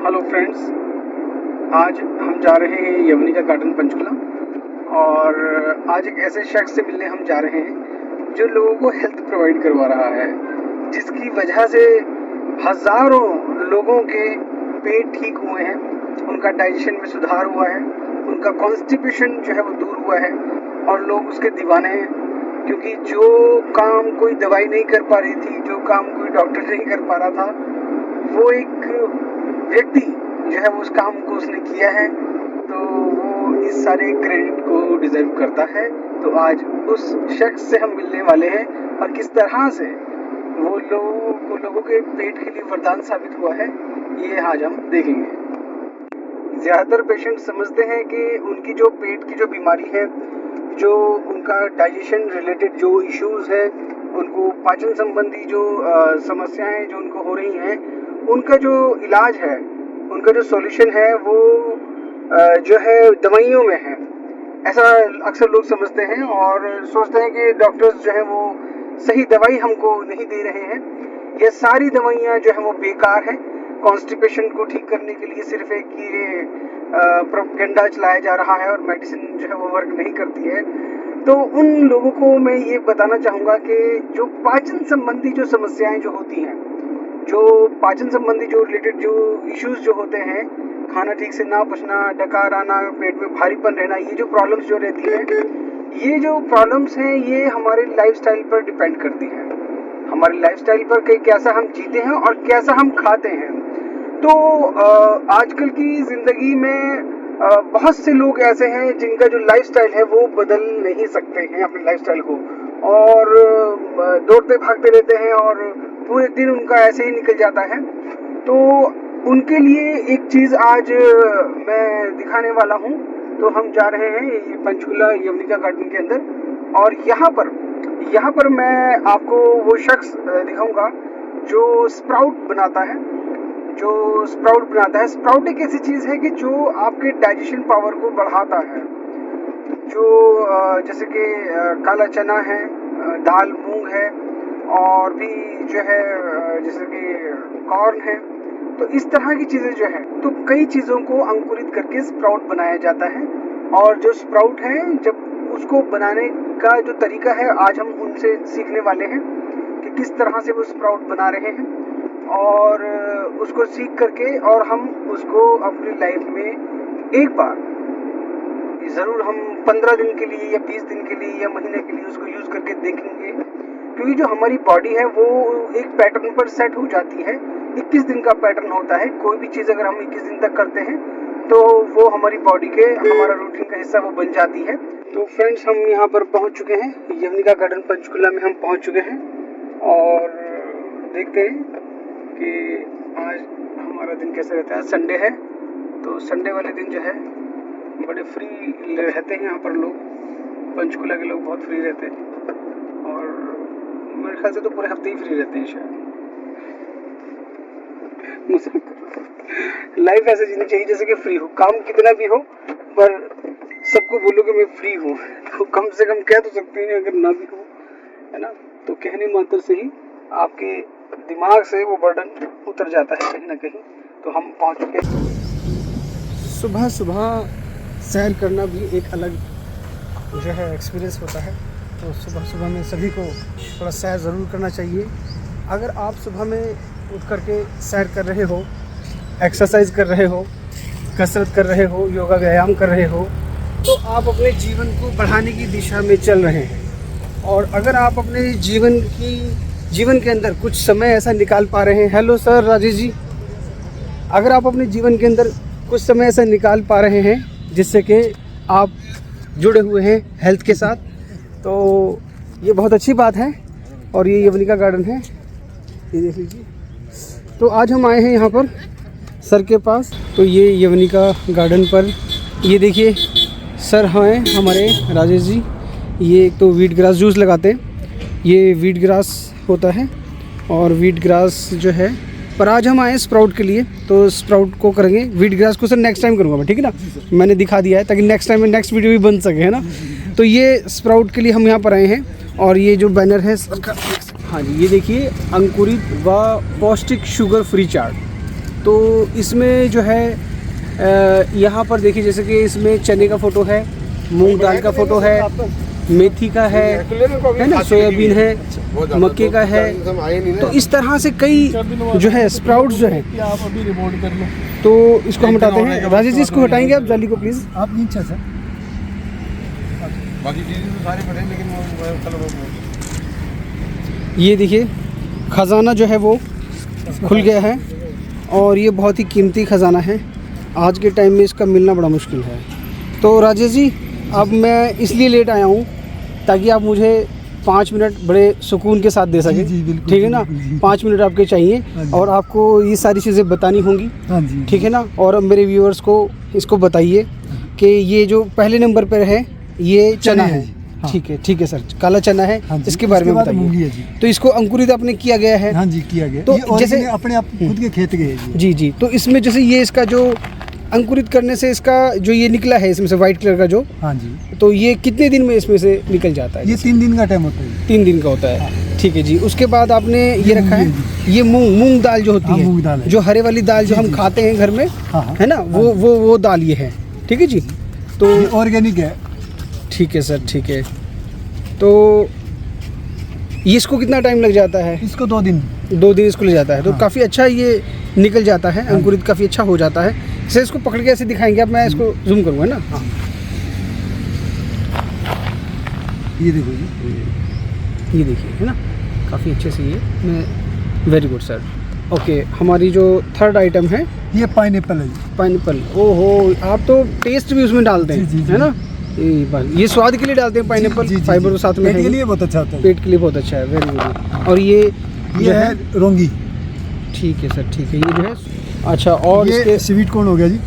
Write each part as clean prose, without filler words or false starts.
Hello friends, आज हम जा रहे हैं यवनिका गार्डन पंचकुला और आज एक ऐसे शख्स से मिलने हम जा रहे हैं जो लोगों को हेल्थ प्रोवाइड करवा रहा है, जिसकी वजह से हज़ारों लोगों के पेट ठीक हुए हैं, उनका डाइजेशन में सुधार हुआ है, उनका कॉन्स्टिपेशन जो है वो दूर हुआ है और लोग उसके दीवाने हैं। क्योंकि जो काम कोई दवाई नहीं कर पा रही थी, जो काम कोई डॉक्टर नहीं कर पा रहा था, वो एक व्यक्ति जो है वो उस काम को उसने किया है, तो वो इस सारे क्रेडिट को डिजर्व करता है। तो आज उस शख्स से हम मिलने वाले हैं और किस तरह से वो लोगों के पेट के लिए वरदान साबित हुआ है, ये आज हम देखेंगे। ज़्यादातर पेशेंट समझते हैं कि उनकी जो पेट की जो बीमारी है, जो उनका डाइजेशन रिलेटेड जो इश्यूज़ है, उनको पाचन संबंधी जो समस्याएं जो उनको हो रही हैं, उनका जो इलाज है, उनका जो सॉल्यूशन है वो जो है दवाइयों में है। ऐसा अक्सर लोग समझते हैं और सोचते हैं कि डॉक्टर्स जो है वो सही दवाई हमको नहीं दे रहे हैं। ये सारी दवाइयाँ जो है वो बेकार हैं। कॉन्स्टिपेशन को ठीक करने के लिए सिर्फ एक ये प्रोपेगेंडा चलाया जा रहा है और मेडिसिन जो है वो वर्क नहीं करती है। तो उन लोगों को मैं ये बताना चाहूँगा कि जो पाचन संबंधी जो समस्याएं जो होती हैं, जो पाचन संबंधी जो रिलेटेड जो इश्यूज जो होते हैं, खाना ठीक से ना पचना, डकार आना, पेट में भारीपन रहना, ये जो प्रॉब्लम्स जो रहती हैं, ये जो प्रॉब्लम्स हैं ये हमारे लाइफस्टाइल पर डिपेंड करती हैं, हमारे लाइफस्टाइल पर कि कैसा हम जीते हैं और कैसा हम खाते हैं। तो आजकल की ज़िंदगी में बहुत से लोग ऐसे हैं जिनका जो लाइफस्टाइल है वो बदल नहीं सकते हैं अपने लाइफस्टाइल को, और दौड़ते भागते रहते हैं और पूरे दिन उनका ऐसे ही निकल जाता है। तो उनके लिए एक चीज़ आज मैं दिखाने वाला हूँ। तो हम जा रहे हैं ये पंचकुला यवनिका गार्डन के अंदर और यहाँ पर मैं आपको वो शख्स दिखाऊंगा जो स्प्राउट बनाता है। स्प्राउट एक ऐसी चीज़ है कि जो आपके डाइजेशन पावर को बढ़ाता है। जो जैसे कि काला चना है, दाल मूंग है और भी जो है जैसे कि कॉर्न है, तो इस तरह की चीज़ें जो है, तो कई चीज़ों को अंकुरित करके स्प्राउट बनाया जाता है। और जो स्प्राउट है, जब उसको बनाने का जो तरीका है, आज हम उनसे सीखने वाले हैं कि किस तरह से वो स्प्राउट बना रहे हैं, और उसको सीख करके और हम उसको अपनी लाइफ में एक बार ज़रूर हम 15 दिन के लिए या 20 दिन के लिए या महीने के लिए उसको यूज़ करके देखेंगे। क्योंकि जो हमारी बॉडी है वो एक पैटर्न पर सेट हो जाती है। 21 दिन का पैटर्न होता है। कोई भी चीज़ अगर हम 21 दिन तक करते हैं तो वो हमारी बॉडी के हमारा रूटीन का हिस्सा वो बन जाती है। तो फ्रेंड्स, हम यहाँ पर पहुँच चुके हैं, यवनिका गार्डन पंचकुला में हम पहुँच चुके हैं और देखते हैं कि आज हमारा दिन कैसे रहता है। संडे है, तो संडे वाले दिन जो है बड़े फ्री रहते हैं यहाँ पर लोग, पंचकुला के लोग बहुत फ्री रहते हैं और मेरे ख्याल से तो पूरे हफ्ते ही फ्री रहते हैं शायद। लाइफ ऐसे जीनी चाहिए जैसे कि फ्री हो, काम कितना भी हो पर सबको बोलो कि मैं फ्री हूँ, तो कम से कम कह तो सकते हैं, अगर ना भी हो, है ना, तो कहने मात्र से ही आपके दिमाग से वो बर्डन उतर जाता है कहीं ना कहीं। तो हम पहुँच चुके हैं। सुबह सुबह सैर करना भी एक अलग जो है एक्सपीरियंस होता है। तो सुबह सुबह में सभी को थोड़ा सैर ज़रूर करना चाहिए। अगर आप सुबह में उठ करके सैर कर रहे हो, एक्सरसाइज कर रहे हो, कसरत कर रहे हो, योगा व्यायाम कर रहे हो, तो आप अपने जीवन को बढ़ाने की दिशा में चल रहे हैं। और अगर आप अपने जीवन के अंदर कुछ समय ऐसा निकाल पा रहे हैं, हेलो सर राजेश जी, अगर आप अपने जीवन के अंदर कुछ समय ऐसा निकाल पा रहे हैं जिससे कि आप जुड़े हुए हैं हेल्थ के साथ, तो ये बहुत अच्छी बात है। और ये यवनिका गार्डन है, ये देख लीजिए। तो आज हम आए हैं यहाँ पर सर के पास। तो ये यवनिका गार्डन पर ये देखिए सर हैं हमारे राजेश जी। ये एक तो वीट ग्रास जूस लगाते हैं, ये वीट ग्रास होता है और वीट ग्रास जो है, पर आज हम आए स्प्राउट के लिए, तो स्प्राउट को करेंगे। वीट ग्रास को सर नेक्स्ट टाइम करूँगा मैं, ठीक है ना, मैंने दिखा दिया है ताकि नेक्स्ट टाइम में नेक्स्ट वीडियो भी बन सके, है ना। तो ये स्प्राउट के लिए हम यहाँ पर आए हैं और ये जो बैनर है सर का, हाँ जी, ये देखिए अंकुरित व पौष्टिक शुगर फ्री चाट। तो इसमें जो है यहाँ पर देखिए, जैसे कि इसमें चने का फ़ोटो है, मूंग दाल का फ़ोटो है, मेथी का है ना, सोयाबीन है, मक्के का है। तो इस तरह से कई जो है स्प्राउट्स जो है। तो इसको हम हटाते हैं। राजेश जी, इसको हटाएंगे आप जाली को प्लीज़। आप नीचे सर, बाकी चीज़ें तो सारी पड़े, लेकिन ये देखिए ख़जाना जो है वो खुल गया है, और ये बहुत ही कीमती ख़जाना है। आज के टाइम में इसका मिलना बड़ा मुश्किल है। तो राजेश जी, अब मैं इसलिए लेट आया हूँ ताकि आप मुझे 5 मिनट बड़े सुकून के साथ दे सकें। जी बिल्कुल, ठीक है ना, 5 मिनट आपके चाहिए, और आपको ये सारी चीज़ें बतानी होंगी। हाँ जी, ठीक है ना। और अब मेरे व्यूअर्स को इसको बताइए कि ये जो पहले नंबर पर है ये चना है। हाँ। ठीक है सर, काला चना है। हाँ जी, इसके बारे में मूंगली है बताइए। जी। तो इसको अंकुरित आपने किया गया है? हाँ जी, किया गया। तो ये जैसे अपने आप खुद के खेत गए जी जी, तो इसमें जैसे ये इसका जो अंकुरित करने से इसका जो ये निकला है इसमें से वाइट कलर का जो, हाँ जी, तो ये कितने दिन में इसमें से निकल जाता है? ये 3 दिन का टाइम होता है। 3 दिन का होता है। हाँ। ठीक है जी। उसके बाद आपने ये रखा है, ये मूंग दाल जो होती हाँ, है, मूंग दाल है। जो हरे वाली दाल जो हम खाते हैं घर में, हाँ, है ना, वो दाल ये है। ठीक है जी। तो ये ऑर्गेनिक है। ठीक है सर, ठीक है। तो इसको कितना टाइम लग जाता है? इसको 2 दिन। 2 दिन इसको ले जाता है। तो हाँ। काफ़ी अच्छा ये निकल जाता है, अंकुरित काफ़ी अच्छा हो जाता है। इसे इसको पकड़ के ऐसे दिखाएंगे आप, मैं इसको जूम करूँगा ना। हाँ, ये देखो जी, ये देखिए, है ना, काफ़ी अच्छे से ये मैं, वेरी गुड सर। ओके, हमारी जो थर्ड आइटम है ये पाइनएप्पल है जी। पाइनएप्पल। ओहो, आप तो टेस्ट भी उसमें डालते हैं, जी, जी, है ना। ये स्वाद के लिए डालते हैं पाइनएप्पल, फाइबर तो साथ में पेट है। के लिए बहुत अच्छा होता है। पेट के लिए बहुत अच्छा है, वेरी गुड। और ये ये है रोंगी। ठीक है सर, ठीक है। ये जो है, अच्छा, और ये इसके स्वीट कॉर्न हो गया जी।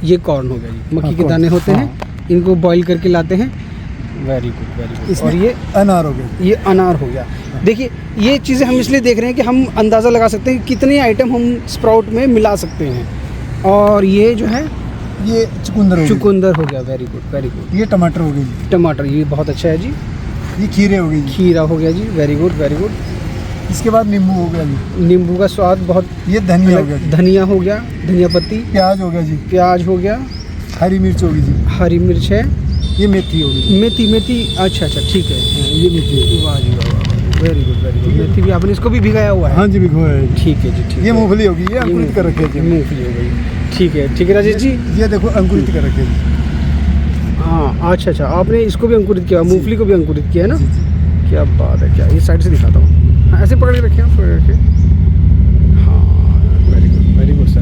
ये कॉर्न हो गया जी, मक्की हाँ, के कॉर्न। दाने होते हाँ। हैं, इनको बॉईल करके लाते हैं। Very good, very good. और ये अनार हो गया। ये अनार हो गया। देखिए, ये चीज़ें हम इसलिए देख रहे हैं कि हम अंदाज़ा लगा सकते हैं कि कितने आइटम हम स्प्राउट में मिला सकते हैं। और ये जो है ये चुकंदर हो गया। चुकंदर हो गया, वेरी गुड, वेरी गुड। ये टमाटर हो गई जी। टमाटर, ये बहुत अच्छा है जी। ये खीरे हो गई जी। खीरा हो गया जी, वेरी गुड, वेरी गुड। इसके बाद नींबू हो गया जी। नींबू का स्वाद बहुत ये धनिया हो गया जी। धनिया हो गया, धनिया पत्ती। प्याज हो गया जी। प्याज हो गया। हरी मिर्च होगी जी। हरी मिर्च है। ये मेथी होगी। मेथी, अच्छा, ठीक है। ये मेथी होगी। वाह जी वाह, वेरी गुड, वेरी गुड। मेथी भी आपने इसको भी भिगाया हुआ है? हाँ जी, भिगोया है। ठीक है जी, ठीक है। ये मूंगफली होगी, ये अंकुरित कर रखे जी। मूंगफली हो गई। ठीक है राजेश जी। ये देखो अंकुरित कर रखे जी। हाँ, अच्छा, आपने इसको भी अंकुरित किया, मूंगफली को भी अंकुरित किया है ना। जी, जी। क्या बात है, क्या। ये साइड से दिखाता हूँ। हाँ, ऐसे पकड़ के रखिए आप, पकड़ के। हाँ, वेरी गुड सर।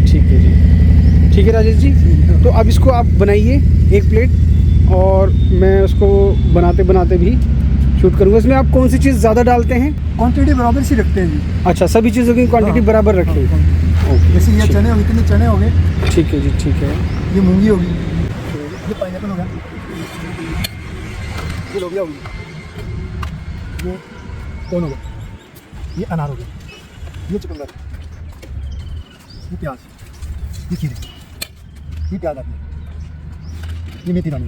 ठीक है जी, ठीक है राजेश जी। तो अब इसको आप बनाइए 1 प्लेट, और मैं उसको बनाते बनाते भी शूट करूँगा। इसमें आप कौन सी चीज़ ज़्यादा डालते हैं? क्वांटिटी बराबर सी रखते हैं जी। अच्छा, सभी चीज़ों की क्वांटिटी हाँ, बराबर रखें। ओके, जैसे ये चने हो, इतने चने हो गए। ठीक है जी, ठीक है। ये मूंगी होगी। ये पाइनएप्पल हो गया। ये लोबिया होगी। ये कौन हो गया। ये अनार हो गया। ये चुकंदर। ये प्याज। ये खीरे। ये प्याज आपने। ये मेथी डाली।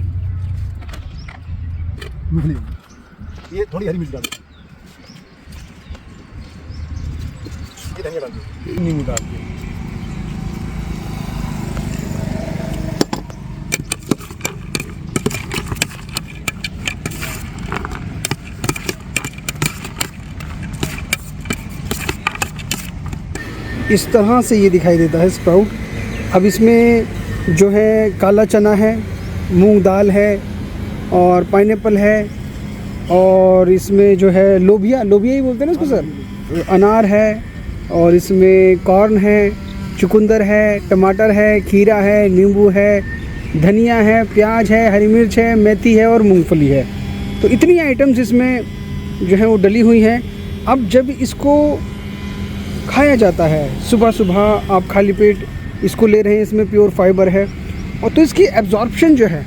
मूंगफली होगी। ये थोड़ी हरी मिर्च डाली। ये धनिया डाल दो। नींबू डाल दो। इस तरह से ये दिखाई देता है स्प्राउट। अब इसमें जो है काला चना है, मूंग दाल है, और पाइनएप्पल है, और इसमें जो है लोबिया ही बोलते हैं ना इसको सर, अनार है, और इसमें कॉर्न है, चुकंदर है, टमाटर है, खीरा है, नींबू है, धनिया है, प्याज है, हरी मिर्च है, मेथी है, और मूंगफली है। तो इतनी आइटम्स इसमें जो है वो डली हुई हैं। अब जब इसको खाया जाता है, सुबह सुबह आप खाली पेट इसको ले रहे हैं, इसमें प्योर फाइबर है, और तो इसकी एब्जॉर्प्शन जो है,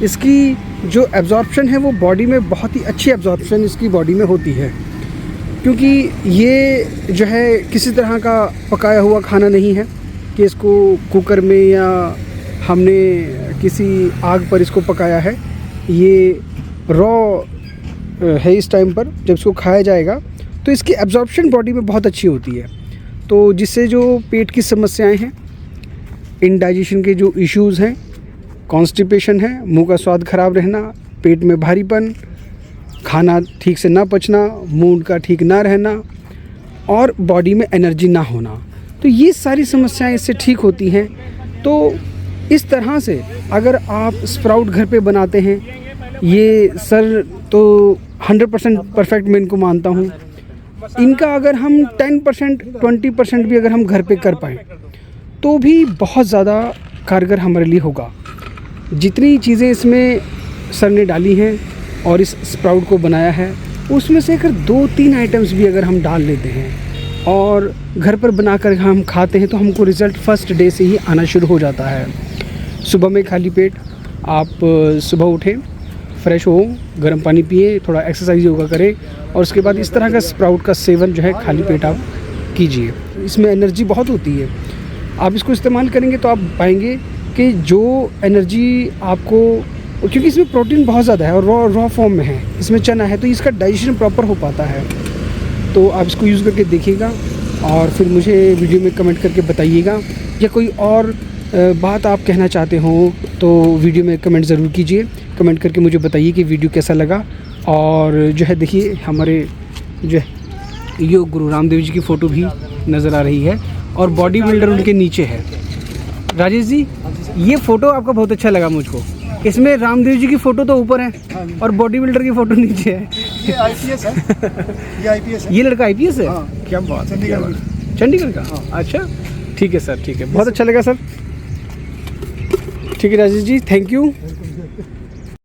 इसकी जो एब्जॉर्प्शन है वो बॉडी में बहुत ही अच्छी एब्जॉर्प्शन इसकी बॉडी में होती है, क्योंकि ये जो है किसी तरह का पकाया हुआ खाना नहीं है कि इसको कुकर में या हमने किसी आग पर इसको पकाया है। ये रॉ है। इस टाइम पर जब इसको खाया जाएगा तो इसकी एब्जॉर्प्शन बॉडी में बहुत अच्छी होती है। तो जिससे जो पेट की समस्याएं हैं, इंडाइजेशन के जो इश्यूज़ हैं, कॉन्स्टिपेशन है, मुंह का स्वाद खराब रहना, पेट में भारीपन, खाना ठीक से ना पचना, मूड का ठीक ना रहना और बॉडी में एनर्जी ना होना, तो ये सारी समस्याएं इससे ठीक होती हैं। तो इस तरह से अगर आप स्प्राउट घर पे बनाते हैं, ये सर तो 100% परफेक्ट मैं इनको मानता हूँ। इनका अगर हम 10% 20% भी अगर हम घर पे कर पाएँ तो भी बहुत ज़्यादा कारगर हमारे लिए होगा। जितनी चीज़ें इसमें सर ने डाली हैं और इस स्प्राउट को बनाया है, उसमें से अगर 2-3 आइटम्स भी अगर हम डाल लेते हैं और घर पर बनाकर हम खाते हैं तो हमको रिज़ल्ट फर्स्ट डे से ही आना शुरू हो जाता है। सुबह में खाली पेट आप सुबह उठें, फ्रेश हो, गर्म पानी पिए, थोड़ा एक्सरसाइज योगा करें और उसके बाद इस तरह का स्प्राउट का सेवन जो है खाली पेट आप कीजिए। इसमें एनर्जी बहुत होती है। आप इसको इस्तेमाल करेंगे तो आप पाएंगे कि जो एनर्जी आपको, क्योंकि इसमें प्रोटीन बहुत ज़्यादा है और रॉ फॉर्म में है, इसमें चना है, तो इसका डाइजेशन प्रॉपर हो पाता है। तो आप इसको यूज़ करके देखिएगा और फिर मुझे वीडियो में कमेंट करके बताइएगा, या कोई और बात आप कहना चाहते हो तो वीडियो में कमेंट ज़रूर कीजिए। कमेंट करके मुझे बताइए कि वीडियो कैसा लगा। और जो है देखिए हमारे जो है योग गुरु रामदेव जी की फ़ोटो भी नज़र आ रही है और बॉडी बिल्डर उनके नीचे है। राजेश जी, ये फ़ोटो आपका बहुत अच्छा लगा मुझको। इसमें रामदेव जी की फ़ोटो तो ऊपर है और बॉडी बिल्डर की फ़ोटो नीचे है। ये आईपीएस है, ये आईपीएस है। ये लड़का आईपीएस है? हाँ। क्या बात है, चंडीगढ़ का। चंडीगढ़ का? हाँ। अच्छा, ठीक है सर, ठीक है, बहुत अच्छा लगा सर। ठीक है राजेश जी, थैंक यू।